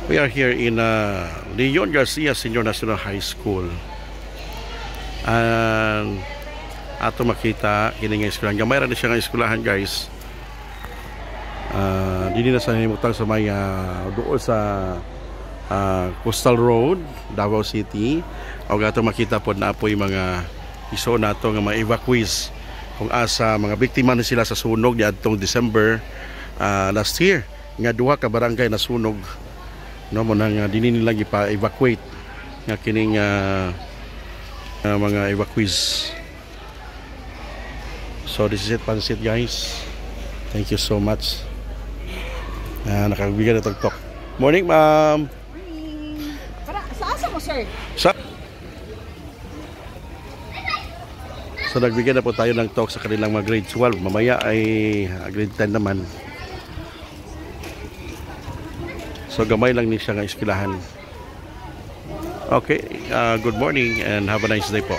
We are here in Leon Garcia Senior National High School. And ato makita kini nga eskwelahan. Gamay ra ni siya nga eskwelahan, guys. Dili na sa himutang sa may dool sa Coastal Road, Davao City. O ato makita pod na apoy mga iso nato nga mga evacuees kung asa mga biktima na sila sa sunog niadtong December last year. Nga duha ka barangay na sunog, no, mo nang dili nila gipa-evacuate nga kining mga evacuees. So this is it, Pansit, guys. Thank you so much. Nakabigyan na tagtok. Morning, ma'am. Morning. Para sa asa mo, sir? So nagbigyan na po tayo ng talk sa kanilang mga grade 12. Mamaya ay grade 10 naman. So gamay lang ni siya nga eskwelahan. Okay, good morning and have a nice day po.